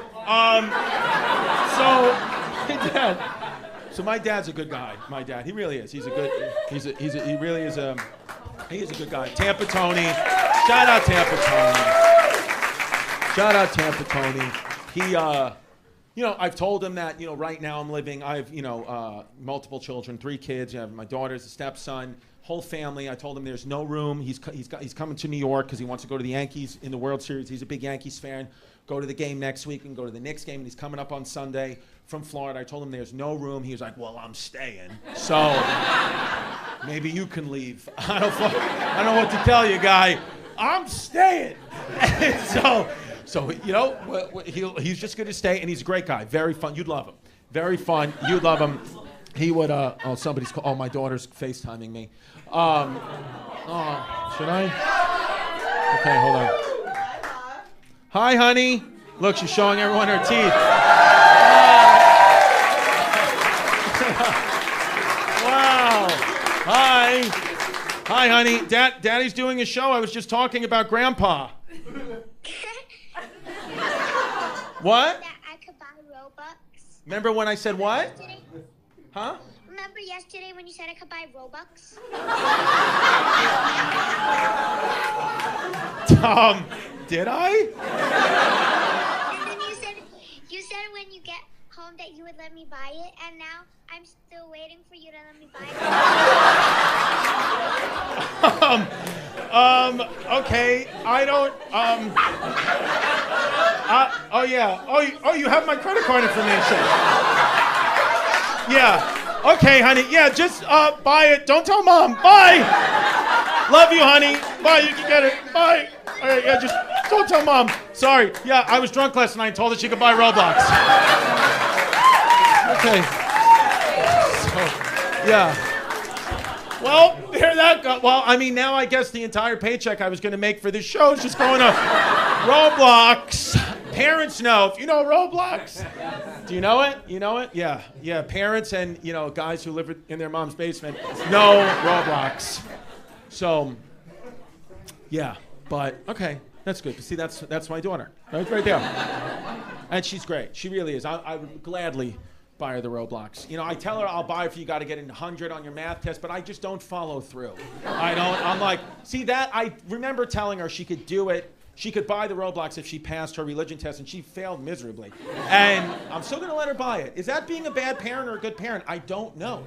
So my dad's a good guy. My dad, he really is. He really is a good guy. Tampa Tony. Shout out Tampa Tony. He, I've told him that, right now I have, multiple children, 3 kids. I have my daughter's a stepson, whole family. I told him there's no room. He's coming to New York because he wants to go to the Yankees in the World Series. He's a big Yankees fan. Go to the game next week and go to the Knicks game. And he's coming up on Sunday from Florida. I told him there's no room. He was like, well, I'm staying. So maybe you can leave. I don't know what to tell you, guy. I'm staying. So, he's just going to stay, and he's a great guy. Very fun. You'd love him. Very fun. You'd love him. he would, somebody's call, my daughter's FaceTiming me. Should I? Okay, hold on. Hi, honey. Look, she's showing everyone her teeth. Wow. Hi. Hi, honey. Daddy's doing a show. I was just talking about Grandpa. What? That I could buy Robux. Remember when I said what? Yesterday? Huh? Remember yesterday when you said I could buy Robux? Did I? And then you said when you get home that you would let me buy it, and now I'm still waiting for you to let me buy it. Okay, I don't, oh yeah, oh, you have my credit card information. Yeah, okay, honey, yeah, just, buy it, don't tell Mom, bye! Love you, honey, bye, you can get it, bye! All right, yeah, just don't tell Mom, sorry, yeah, I was drunk last night and told her she could buy Roblox. Okay, so, yeah. Well, there that go. Well, I mean, now I guess the entire paycheck I was going to make for this show is just going to Roblox. Parents know. If you know Roblox. Do you know it? You know it? Yeah. Yeah, parents and, guys who live in their mom's basement know Roblox. So, yeah. But, okay. That's good. See, that's my daughter. Right there. And she's great. She really is. I would gladly buy her the Roblox. I tell her I'll buy if you got to get a 100 on your math test, but I just don't follow through. I'm like, see that? I remember telling her she could do it. She could buy the Roblox if she passed her religion test, and she failed miserably. And I'm still going to let her buy it. Is that being a bad parent or a good parent? I don't know.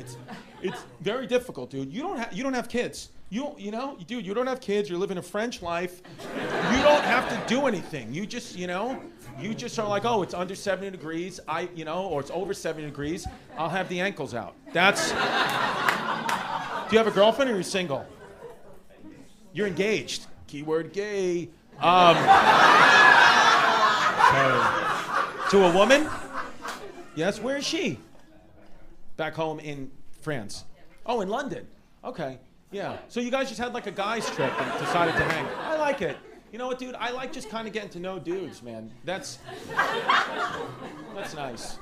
It's very difficult, dude. You don't have kids. Dude, you don't have kids. You're living a French life. You don't have to do anything. You just are like, oh, it's under 70 degrees, or it's over 70 degrees, I'll have the ankles out. Do you have a girlfriend or are you single? You're engaged. Keyword gay. Okay. To a woman? Yes, where is she? Back home in France. Oh, in London. Okay, yeah. So you guys just had like a guy's trip and decided to hang. I like it. You know what, dude? I like just kind of getting to know dudes, man. That's nice.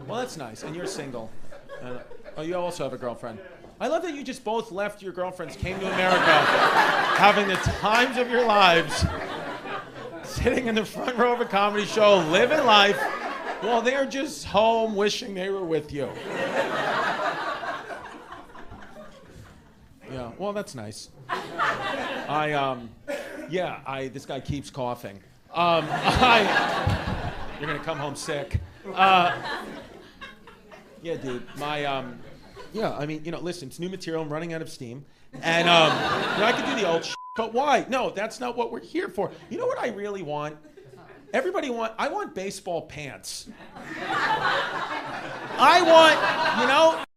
Well, that's nice. And you're single. You also have a girlfriend. I love that you just both left your girlfriends, came to America, having the times of your lives, sitting in the front row of a comedy show, living life, while they're just home wishing they were with you. Yeah, well, that's nice. This guy keeps coughing. You're gonna come home sick. Yeah, dude, listen, it's new material, I'm running out of steam. And, I could do the old shit, but why? No, that's not what we're here for. You know what I really want? I want baseball pants.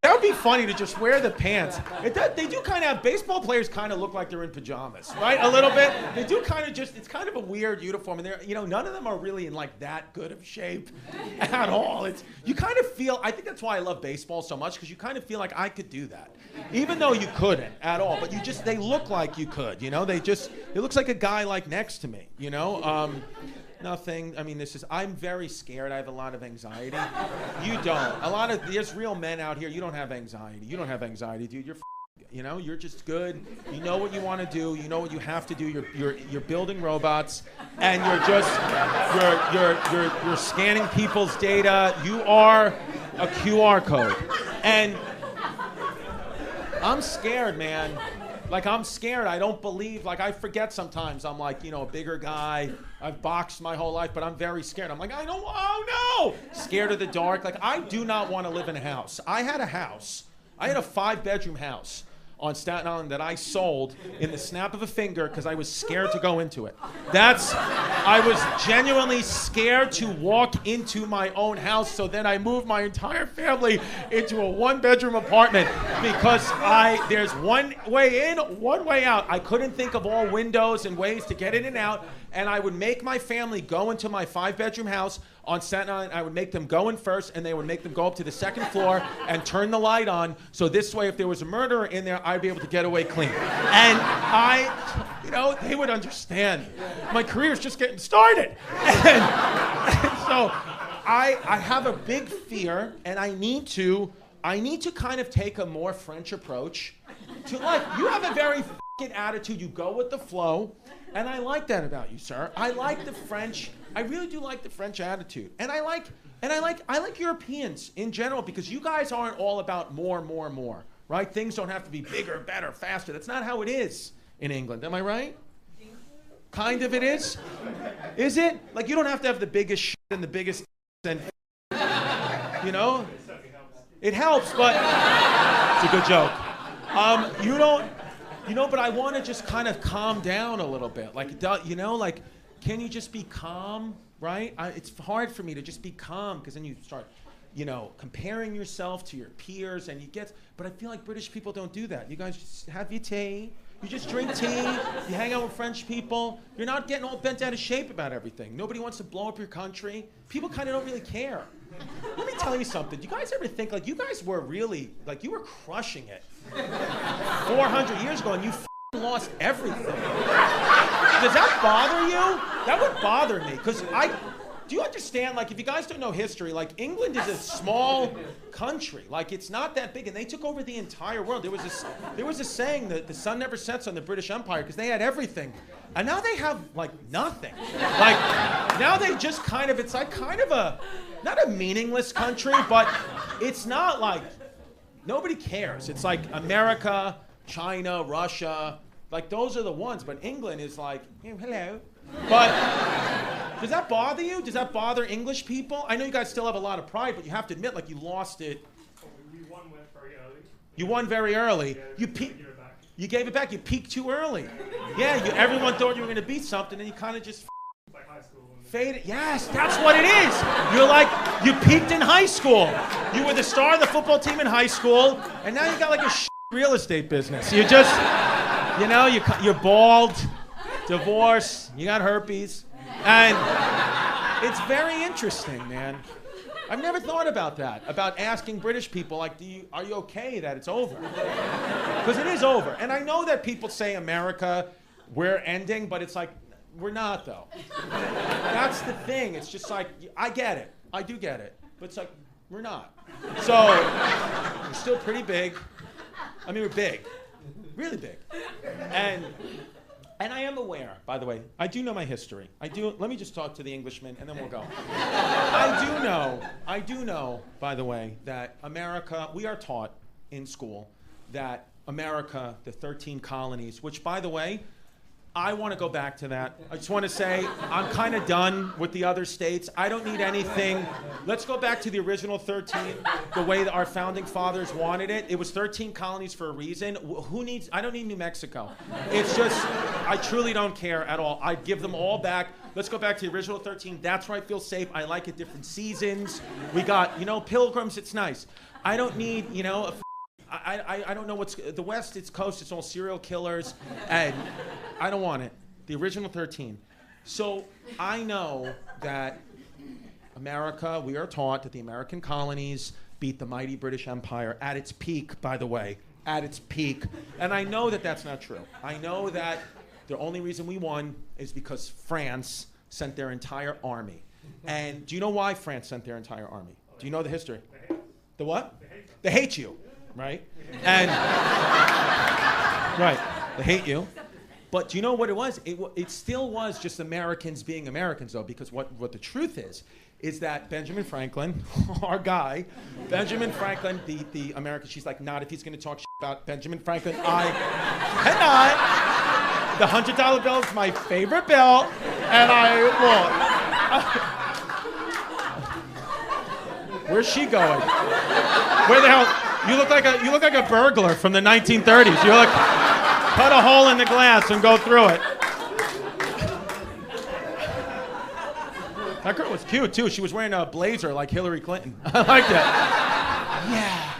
That would be funny to just wear the pants. They do kind of have, baseball players kind of look like they're in pajamas, right? A little bit. They do kind of it's kind of a weird uniform. And none of them are really in like that good of shape at all. You kind of feel, I think that's why I love baseball so much, because you kind of feel like I could do that. Even though you couldn't at all, but they look like you could, it looks like a guy like next to me, Nothing. I'm very scared. I have a lot of anxiety. You don't. There's real men out here. You don't have anxiety. You don't have anxiety, dude. You're just good. You know what you want to do. You know what you have to do. You're building robots, and you're scanning people's data. You are a QR code, and I'm scared, man. I'm scared. I don't believe, I forget sometimes. I'm a bigger guy. I've boxed my whole life, but I'm very scared. I'm like, oh no! Scared of the dark. I do not want to live in a house. I had a 5-bedroom house on Staten Island that I sold in the snap of a finger because I was scared to go into it. I was genuinely scared to walk into my own house, so then I moved my entire family into a 1-bedroom apartment because there's one way in, one way out. I couldn't think of all windows and ways to get in and out, and I would make my family go into my 5-bedroom house, on Staten Island. I would make them go in first, and they would make them go up to the second floor and turn the light on. So this way, if there was a murderer in there, I'd be able to get away clean. And they would understand. My career's just getting started. And so I have a big fear, and I need to kind of take a more French approach to life. You have a very attitude. You go with the flow, and I like that about you, sir. I like the French. I really do like the French attitude, and I like Europeans in general, because you guys aren't all about more, right? Things don't have to be bigger, better, faster. That's not how it is in England. Am I right? Kind of it is. Is it? Like, you don't have to have the biggest shit and the biggest and it helps, but it's a good joke. But I want to just kind of calm down a little bit. Like, can you just be calm, right? It's hard for me to just be calm, because then you start, comparing yourself to your peers, and but I feel like British people don't do that. You guys just have your tea. You just drink tea. You hang out with French people. You're not getting all bent out of shape about everything. Nobody wants to blow up your country. People kind of don't really care. Let me tell you something. Do you guys ever think, like, you guys were really, like, you were crushing it 400 years ago, and you lost everything? Does that bother you? That would bother me, because do you understand, like, if you guys don't know history, like, England is a small country. Like, it's not that big, and they took over the entire world. There was a saying that the sun never sets on the British Empire, because they had everything. And now they have, like, nothing. Like, now they just it's like kind of not a meaningless country, but it's not like, nobody cares. It's like America, China, Russia, like, those are the ones. But England is like, hello. But does that bother you? Does that bother English people? I know you guys still have a lot of pride, but you have to admit, like, you lost it. We won very early. You won very early. Yeah, you gave it back. You peaked too early. Yeah, everyone thought you were going to beat something, and you kind of just like high school. faded. Yes, that's what it is. You're like, you peaked in high school. You were the star of the football team in high school, and now you got like a real estate business. You just, you're bald, divorced, you got herpes, and it's very interesting, man. I've never thought about that, about asking British people, like, are you okay that it's over? Because it is over. And I know that people say America, we're ending, but it's like, we're not, though. That's the thing. It's just like, I get it. I do get it. But it's like, we're not. So, we're still pretty big. I mean, we're big. Really big. And I am aware, by the way, I do know my history. Let me just talk to the Englishman, and then we'll go. I do know, by the way, that America, we are taught in school that America, the 13 colonies, which, by the way, I want to go back to that. I just want to say I'm kind of done with the other states. I don't need anything. Let's go back to the original 13, the way that our founding fathers wanted it. It was 13 colonies for a reason. I don't need New Mexico. It's just, I truly don't care at all. I'd give them all back. Let's go back to the original 13. That's where I feel safe. I like it, different seasons. We got, pilgrims, it's nice. I don't need, I don't know what's the West. It's coast. It's all serial killers, and I don't want it. The original 13. So I know that America. We are taught that the American colonies beat the mighty British Empire at its peak. By the way, at its peak, and I know that that's not true. I know that the only reason we won is because France sent their entire army. And do you know why France sent their entire army? Do you know the history? The what? They hate you. Right? And right, they hate you. But do you know what it was? It still was just Americans being Americans, though, because what the truth is that Benjamin Franklin, our guy, Benjamin Franklin, the American, she's like, not if he's going to talk about Benjamin Franklin, I cannot. The $100 bill is my favorite bill, and I will. Where's she going? Where the hell? You look like a burglar from the 1930s. You look, cut a hole in the glass and go through it. That girl was cute too. She was wearing a blazer like Hillary Clinton. I like that. Yeah.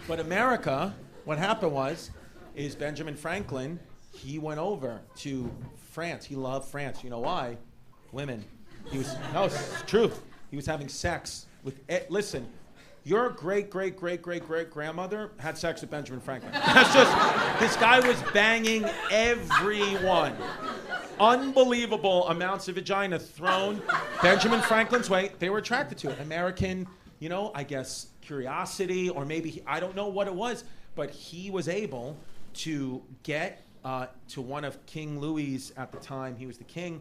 But America, what happened is Benjamin Franklin, he went over to France. He loved France. You know why? Women. No, it's truth. He was having sex with, listen, your great-great-great-great-great-grandmother had sex with Benjamin Franklin. That's just, this guy was banging everyone. Unbelievable amounts of vagina thrown Benjamin Franklin's way. They were attracted to it. American, I guess, curiosity, or maybe, I don't know what it was, but he was able to get to one of King Louis at the time, he was the king,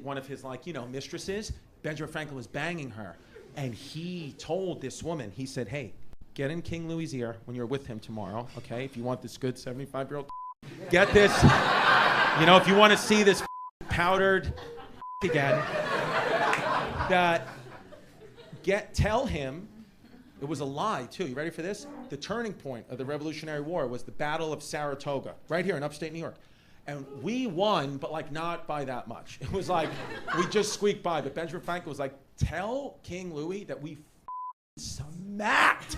one of his mistresses. Benjamin Franklin was banging her, and he told this woman, he said, hey, get in King Louis' ear when you're with him tomorrow, okay? If you want this good 75-year-old, get this, if you want to see this powdered again, tell him, it was a lie too. You ready for this? The turning point of the Revolutionary War was the Battle of Saratoga, right here in upstate New York. And we won, but not by that much. It was we just squeaked by. But Benjamin Franklin was like, tell King Louis that we smacked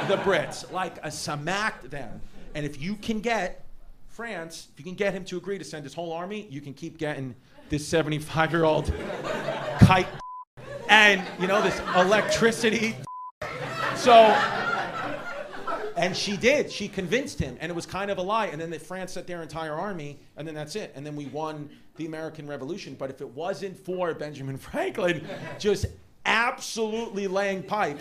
the Brits, smacked them. And if you can get France, if you can get him to agree to send his whole army, you can keep getting this 75-year-old kite and, this electricity. So, and she did. She convinced him, and it was kind of a lie. And then France sent their entire army, and then that's it. And then we won the American Revolution. But if it wasn't for Benjamin Franklin just absolutely laying pipe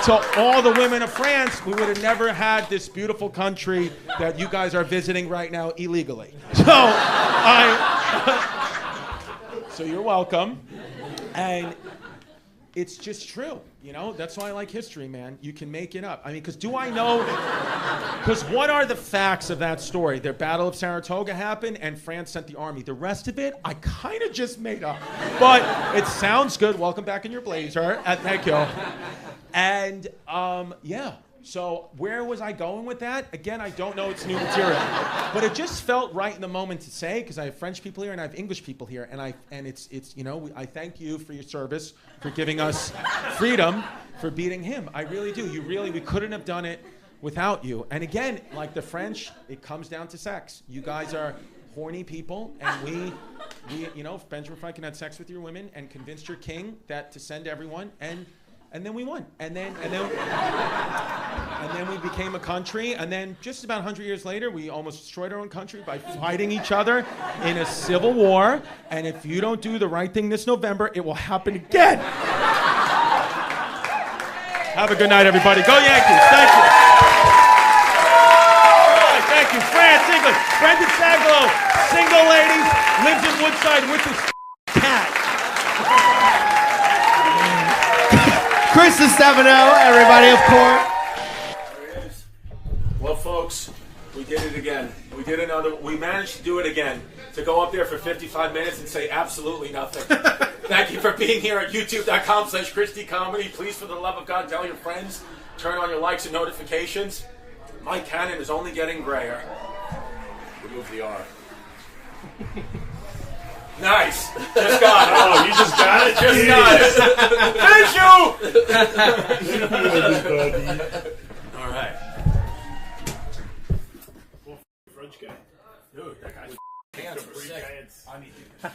to all the women of France, we would have never had this beautiful country that you guys are visiting right now illegally. So you're welcome. And it's just true, That's why I like history, man. You can make it up. I mean, because what are the facts of that story? The Battle of Saratoga happened, and France sent the army. The rest of it, I kind of just made up. But it sounds good. Welcome back in your blazer. Thank you. And, yeah. So where was I going with that? Again, I don't know. It's new material. But it just felt right in the moment to say, because I have French people here and I have English people here. And I thank you for your service, for giving us freedom, for beating him. I really do. We couldn't have done it without you. And again, like the French, it comes down to sex. You guys are horny people, and we Benjamin Franklin had sex with your women and convinced your king to send everyone, and then we won. And then we became a country. And then just about 100 years later, we almost destroyed our own country by fighting each other in a civil war. And if you don't do the right thing this November, it will happen again. Have a good night, everybody. Go Yankees. Thank you. Thank you. France, England. Brendan Sagalow, single ladies, lives in Woodside with his cat. Chrissy Stefano, everybody, of course. There it is. Well, folks, we did it again. We managed to do it again. To go up there for 55 minutes and say absolutely nothing. Thank you for being here at youtube.com/Christy Comedy. Please, for the love of God, tell your friends. Turn on your likes and notifications. Mike Cannon is only getting grayer. Remove the R. Nice. Just got it. Oh, you just got it? Just got it. Tissue! All right. French guy. Dude, that guy's pants are sick. I need to.